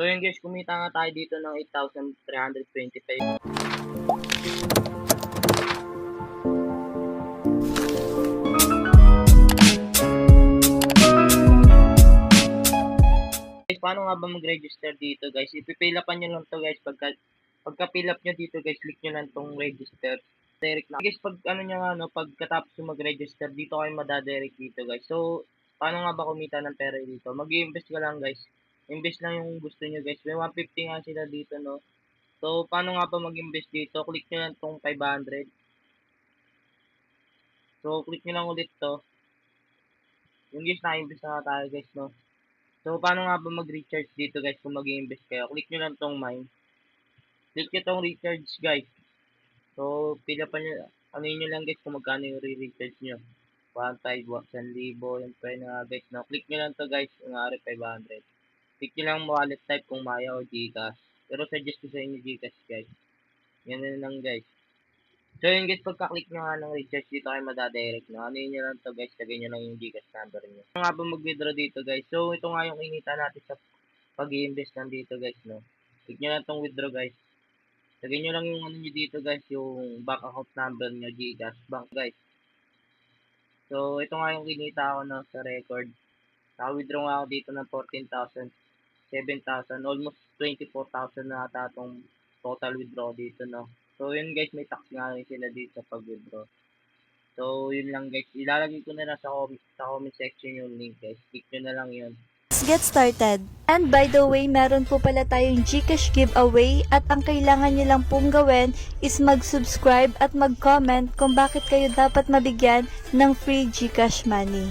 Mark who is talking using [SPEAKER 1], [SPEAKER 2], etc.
[SPEAKER 1] So yun guys, kumita nga tayo dito ng 8,325. Guys, paano nga ba mag-register dito guys? Ipipilapan nyo lang to guys. Pagka-fill up nyo dito guys, click nyo lang tong register. Direct na. Guys, pag ano nyo nga, no, pagkatapos nyo mag-register, dito kayo madadirect dito guys. So, paano nga ba kumita ng pera dito? Mag-i-invest ka lang guys. Invest lang yung gusto nyo guys. May 150 nga sila dito, no. So, paano nga ba mag-invest dito? Click nyo lang tong 500. So, click nyo lang ulit to. Yung guys, na-invest na tayo guys, no. So, paano nga ba mag-recharge dito guys kung mag-i-invest kayo? Click nyo lang tong mine. Click nyo tong recharge guys. So, pila pa nyo, ano nyo lang guys kung magkano yung re-recharge nyo. 1,500, 1,000, yung pwede nga guys. No? Click nyo lang to guys, yung ari 500. Click nyo lang wallet type kung Maya o Gcash. Pero suggest ko sa inyo Gcash guys. Yan na lang guys. So yun guys, pagka-click nyo nga ng recharge dito kayo madadirect na. Ano nyo lang to guys, lagay nyo lang yung Gcash number nyo. Ano nga ba mag-withdraw dito guys? So ito nga yung kinita natin sa pag-i-invest lang dito guys, no. Click nyo lang tong withdraw guys. Lagay nyo lang yung ano nyo dito guys, yung bank account number nyo, Gcash bank guys. So ito nga yung kinita ko na sa record. Naka-withdraw nga ako dito ng 14,000, 7,000, almost 24,000 na ata itong total withdraw dito, no. So yun guys, may tax nga rin sila dito sa pag-withdraw. So yun lang guys, ilalagay ko na lang sa comment section yung link guys. Click nyo na lang yun.
[SPEAKER 2] Let's get started. And by the way, meron po pala tayong Gcash giveaway at ang kailangan nyo lang pong gawin is mag-subscribe at mag-comment kung bakit kayo dapat mabigyan ng free Gcash money.